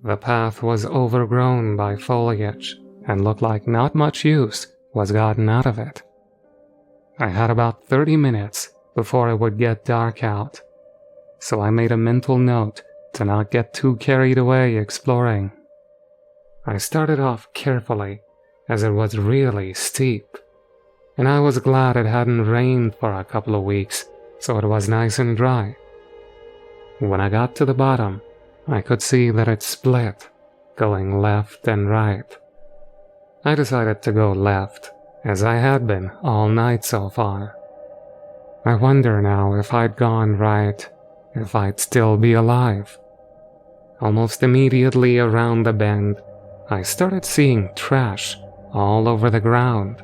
The path was overgrown by foliage and looked like not much use was gotten out of it. I had about 30 minutes before it would get dark out, so I made a mental note to not get too carried away exploring. I started off carefully, as it was really steep, and I was glad it hadn't rained for a couple of weeks, so it was nice and dry. When I got to the bottom, I could see that it split, going left and right. I decided to go left, as I had been all night so far. I wonder now if I'd gone right, if I'd still be alive. Almost immediately around the bend, I started seeing trash all over the ground.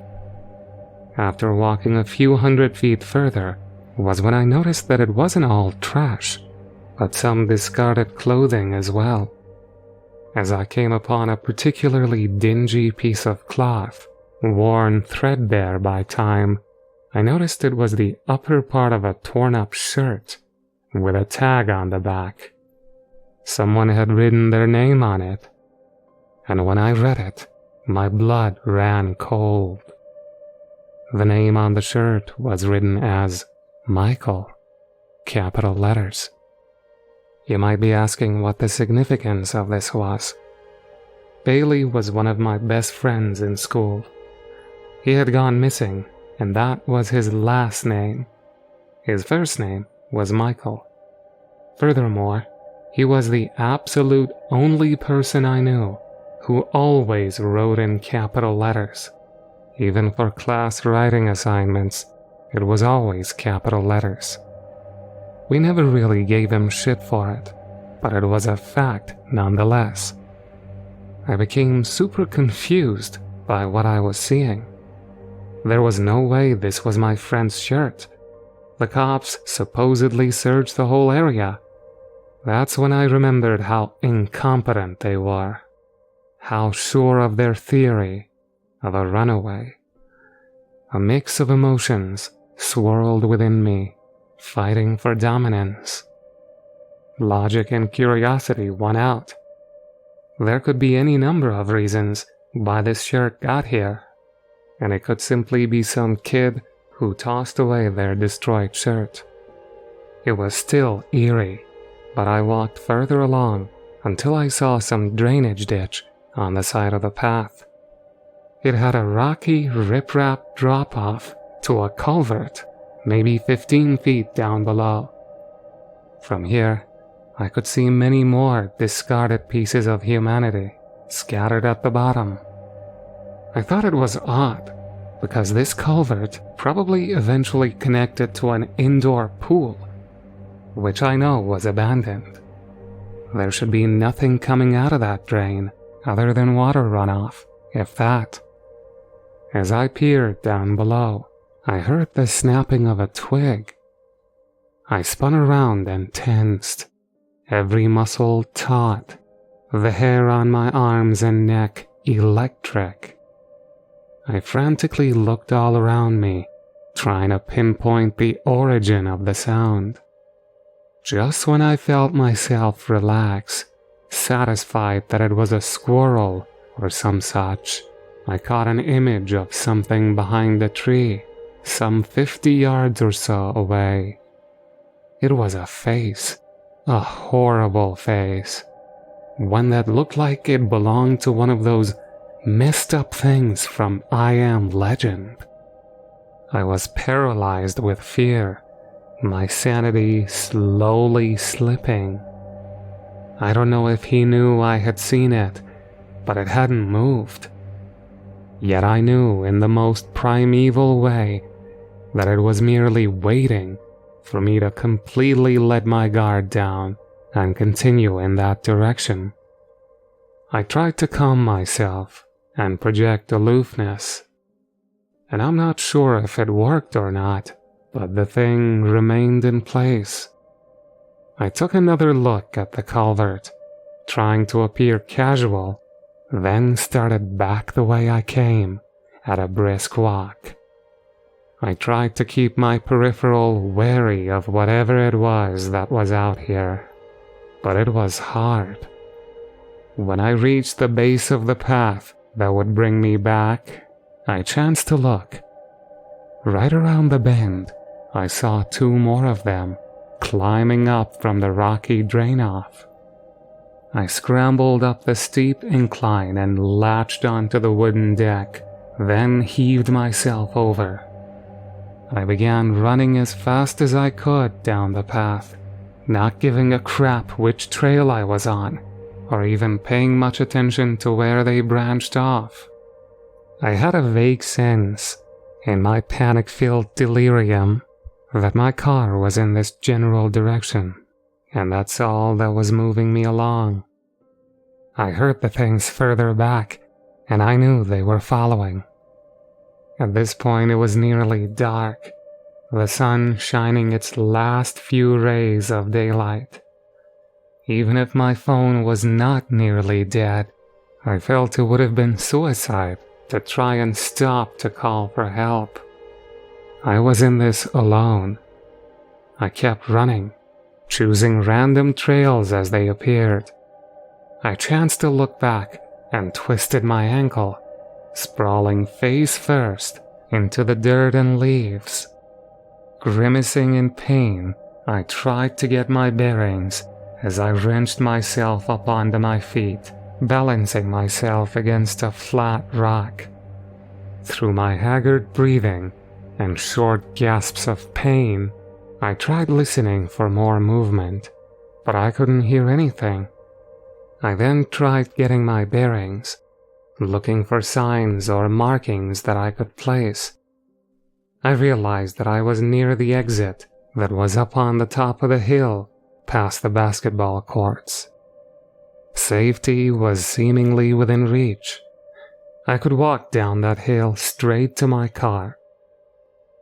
After walking a few hundred feet further was when I noticed that it wasn't all trash, but some discarded clothing as well. As I came upon a particularly dingy piece of cloth, worn threadbare by time, I noticed it was the upper part of a torn-up shirt, with a tag on the back. Someone had written their name on it, and when I read it, my blood ran cold. The name on the shirt was written as Michael, capital letters. You might be asking what the significance of this was. Bailey was one of my best friends in school. He had gone missing, and that was his last name. His first name was Michael. Furthermore, he was the absolute only person I knew who always wrote in capital letters. Even for class writing assignments, it was always capital letters. We never really gave him shit for it, but it was a fact nonetheless. I became super confused by what I was seeing. There was no way this was my friend's shirt. The cops supposedly searched the whole area. That's when I remembered how incompetent they were. How sure of their theory of a runaway. A mix of emotions swirled within me, fighting for dominance. Logic and curiosity won out. There could be any number of reasons why this shirt got here, and it could simply be some kid who tossed away their destroyed shirt. It was still eerie, but I walked further along until I saw some drainage ditch on the side of the path. It had a rocky, riprap drop-off to a culvert, maybe 15 feet down below. From here, I could see many more discarded pieces of humanity scattered at the bottom. I thought it was odd, because this culvert probably eventually connected to an indoor pool, which I know was abandoned. There should be nothing coming out of that drain other than water runoff, if that. As I peered down below, I heard the snapping of a twig. I spun around and tensed, every muscle taut, the hair on my arms and neck electric. I frantically looked all around me, trying to pinpoint the origin of the sound. Just when I felt myself relax, satisfied that it was a squirrel or some such, I caught an image of something behind the tree, some 50 yards or so away. It was a face, a horrible face, one that looked like it belonged to one of those messed up things from I Am Legend. I was paralyzed with fear, my sanity slowly slipping. I don't know if he knew I had seen it, but it hadn't moved. Yet I knew in the most primeval way that it was merely waiting for me to completely let my guard down and continue in that direction. I tried to calm myself and project aloofness, and I'm not sure if it worked or not, but the thing remained in place. I took another look at the culvert, trying to appear casual, then started back the way I came, at a brisk walk. I tried to keep my peripheral wary of whatever it was that was out here, but it was hard. When I reached the base of the path that would bring me back, I chanced to look. Right around the bend, I saw 2 more of them climbing up from the rocky drain-off. I scrambled up the steep incline and latched onto the wooden deck, then heaved myself over. I began running as fast as I could down the path, not giving a crap which trail I was on, or even paying much attention to where they branched off. I had a vague sense, in my panic-filled delirium, that my car was in this general direction, and that's all that was moving me along. I heard the things further back, and I knew they were following. At this point it was nearly dark, the sun shining its last few rays of daylight. Even if my phone was not nearly dead, I felt it would have been suicide to try and stop to call for help. I was in this alone. I kept running, choosing random trails as they appeared. I chanced to look back and twisted my ankle, sprawling face first into the dirt and leaves. Grimacing in pain, I tried to get my bearings as I wrenched myself up onto my feet, balancing myself against a flat rock. Through my haggard breathing and short gasps of pain, I tried listening for more movement, but I couldn't hear anything. I then tried getting my bearings, looking for signs or markings that I could place. I realized that I was near the exit that was up on the top of the hill past the basketball courts. Safety was seemingly within reach. I could walk down that hill straight to my car.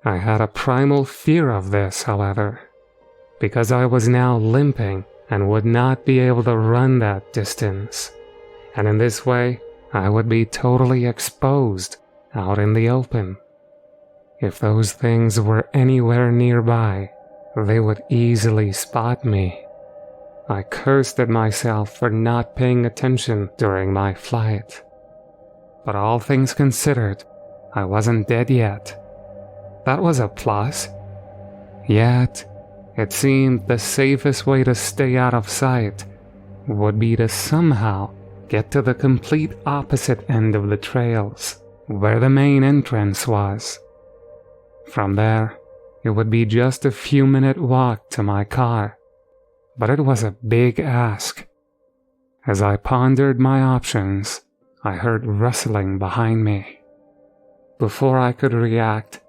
I had a primal fear of this, however, because I was now limping and would not be able to run that distance, and in this way I would be totally exposed out in the open. If those things were anywhere nearby, they would easily spot me. I cursed at myself for not paying attention during my flight. But all things considered, I wasn't dead yet. That was a plus. Yet, it seemed the safest way to stay out of sight would be to somehow get to the complete opposite end of the trails, where the main entrance was. From there, it would be just a few-minute walk to my car, but it was a big ask. As I pondered my options, I heard rustling behind me. Before I could react,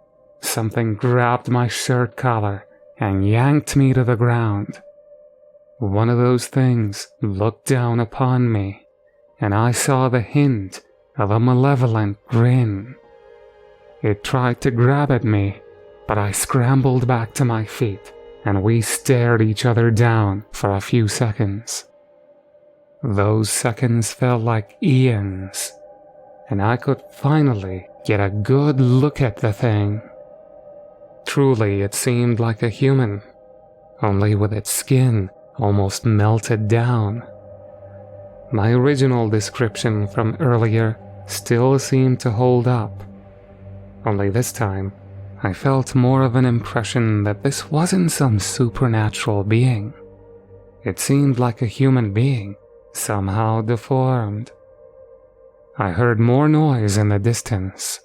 something grabbed my shirt collar and yanked me to the ground. One of those things looked down upon me, and I saw the hint of a malevolent grin. It tried to grab at me, but I scrambled back to my feet, and we stared each other down for a few seconds. Those seconds felt like eons, and I could finally get a good look at the thing. Truly, it seemed like a human, only with its skin almost melted down. My original description from earlier still seemed to hold up, only this time I felt more of an impression that this wasn't some supernatural being. It seemed like a human being, somehow deformed. I heard more noise in the distance,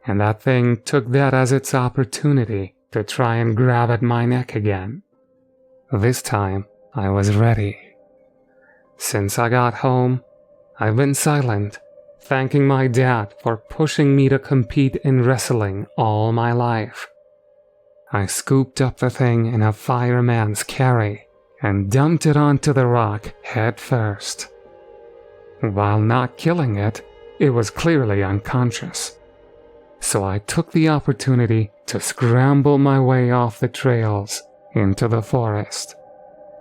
and that thing took that as its opportunity to try and grab at my neck again. This time, I was ready. Since I got home, I've been silent, thanking my dad for pushing me to compete in wrestling all my life. I scooped up the thing in a fireman's carry and dumped it onto the rock head first. While not killing it, it was clearly unconscious. So I took the opportunity to scramble my way off the trails into the forest,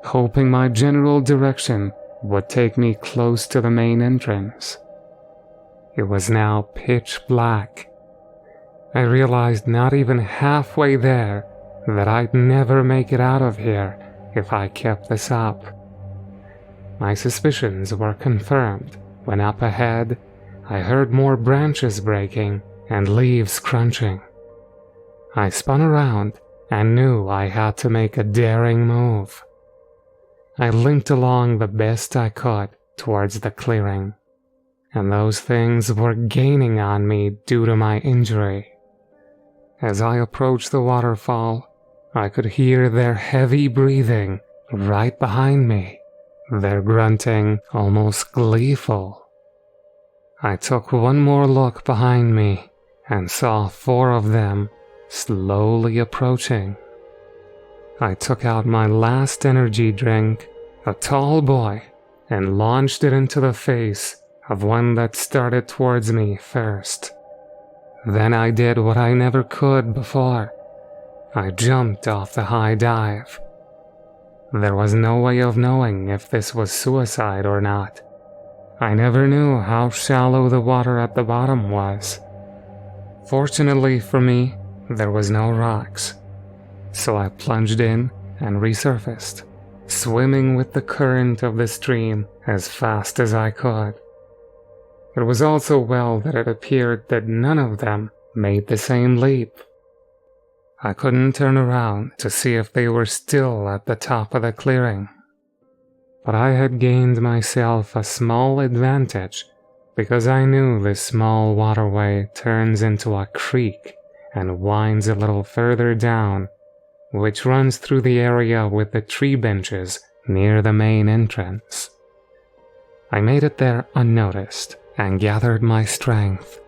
hoping my general direction would take me close to the main entrance. It was now pitch black. I realized not even halfway there that I'd never make it out of here if I kept this up. My suspicions were confirmed when up ahead I heard more branches breaking and leaves crunching. I spun around and knew I had to make a daring move. I limped along the best I could towards the clearing, and those things were gaining on me due to my injury. As I approached the waterfall, I could hear their heavy breathing right behind me, their grunting almost gleeful. I took one more look behind me and saw 4 of them slowly approaching. I took out my last energy drink, a tall boy, and launched it into the face of one that started towards me first. Then I did what I never could before. I jumped off the high dive. There was no way of knowing if this was suicide or not. I never knew how shallow the water at the bottom was. Fortunately for me, there was no rocks, so I plunged in and resurfaced, swimming with the current of the stream as fast as I could. It was also well that it appeared that none of them made the same leap. I couldn't turn around to see if they were still at the top of the clearing, but I had gained myself a small advantage because I knew this small waterway turns into a creek and winds a little further down, which runs through the area with the tree benches near the main entrance. I made it there unnoticed and gathered my strength.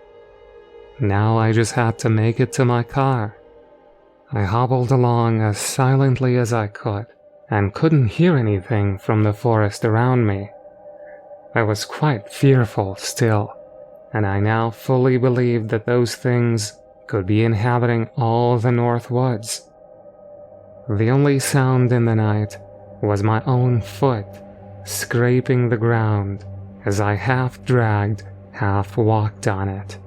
Now I just had to make it to my car. I hobbled along as silently as I could and couldn't hear anything from the forest around me. I was quite fearful still, and I now fully believed that those things could be inhabiting all the North Woods. The only sound in the night was my own foot scraping the ground as I half dragged, half walked on it.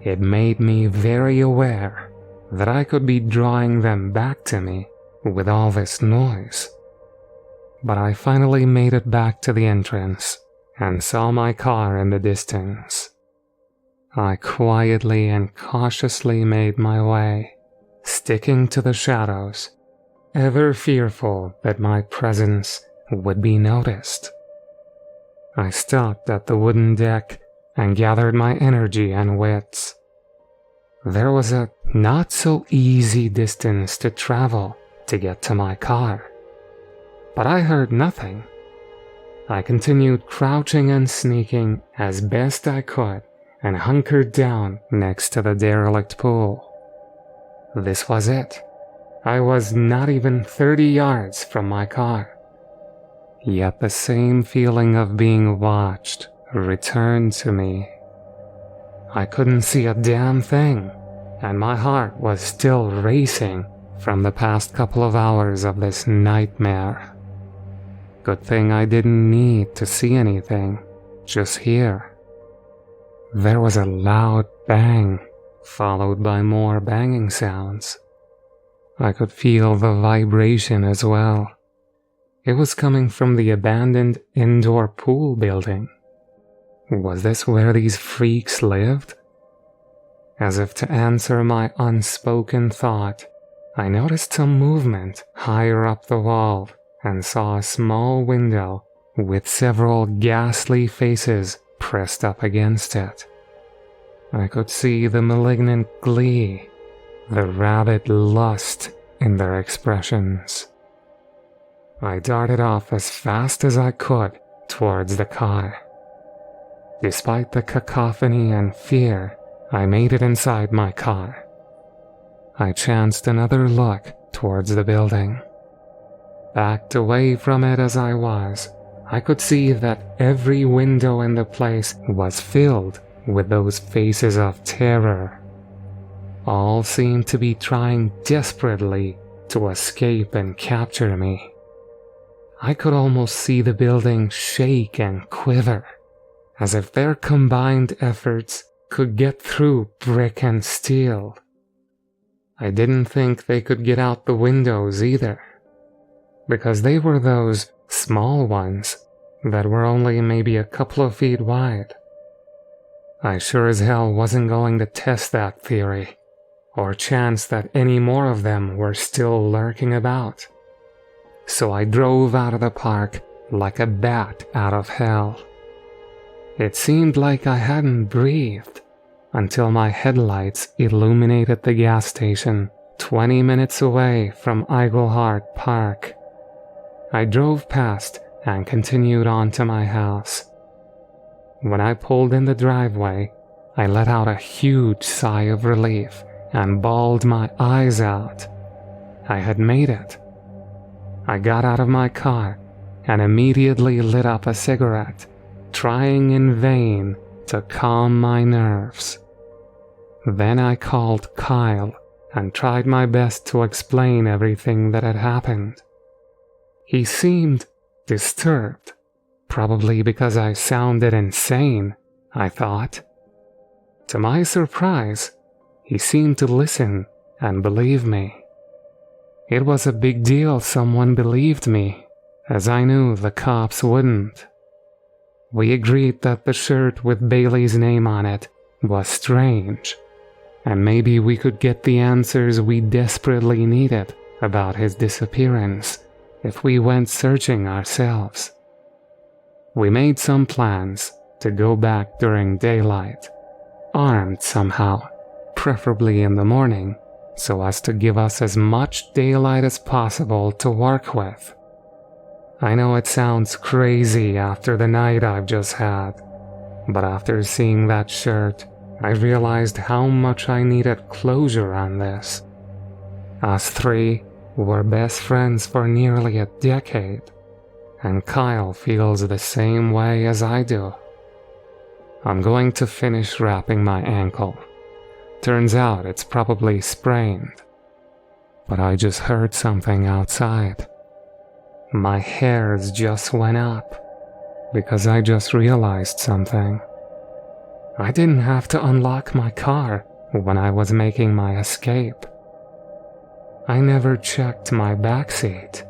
It made me very aware that I could be drawing them back to me with all this noise. But I finally made it back to the entrance and saw my car in the distance. I quietly and cautiously made my way, sticking to the shadows, ever fearful that my presence would be noticed. I stopped at the wooden deck and gathered my energy and wits. There was a not-so-easy distance to travel to get to my car, but I heard nothing. I continued crouching and sneaking as best I could and hunkered down next to the derelict pool. This was it. I was not even 30 yards from my car. Yet the same feeling of being watched returned to me. I couldn't see a damn thing, and my heart was still racing from the past couple of hours of this nightmare. Good thing I didn't need to see anything, just hear. There was a loud bang, followed by more banging sounds. I could feel the vibration as well. It was coming from the abandoned indoor pool building. Was this where these freaks lived? As if to answer my unspoken thought, I noticed some movement higher up the wall and saw a small window with several ghastly faces pressed up against it. I could see the malignant glee, the rabid lust in their expressions. I darted off as fast as I could towards the car. Despite the cacophony and fear, I made it inside my car. I chanced another look towards the building. Backed away from it as I was, I could see that every window in the place was filled with those faces of terror. All seemed to be trying desperately to escape and capture me. I could almost see the building shake and quiver, as if their combined efforts could get through brick and steel. I didn't think they could get out the windows either, because they were those small ones that were only maybe a couple of feet wide. I sure as hell wasn't going to test that theory, or chance that any more of them were still lurking about. So I drove out of the park like a bat out of hell. It seemed like I hadn't breathed until my headlights illuminated the gas station 20 minutes away from Eaglehart Park. I drove past and continued on to my house. When I pulled in the driveway, I let out a huge sigh of relief and bawled my eyes out. I had made it. I got out of my car and immediately lit up a cigarette, trying in vain to calm my nerves. Then I called Kyle and tried my best to explain everything that had happened. He seemed disturbed, probably because I sounded insane, I thought. To my surprise, he seemed to listen and believe me. It was a big deal someone believed me, as I knew the cops wouldn't. We agreed that the shirt with Bailey's name on it was strange, and maybe we could get the answers we desperately needed about his disappearance if we went searching ourselves. We made some plans to go back during daylight, armed somehow, preferably in the morning, so as to give us as much daylight as possible to work with. I know it sounds crazy after the night I've just had, but after seeing that shirt, I realized how much I needed closure on this. Us three were best friends for nearly a decade, and Kyle feels the same way as I do. I'm going to finish wrapping my ankle. Turns out it's probably sprained. But I just heard something outside. My hairs just went up, because I just realized something. I didn't have to unlock my car when I was making my escape. I never checked my backseat.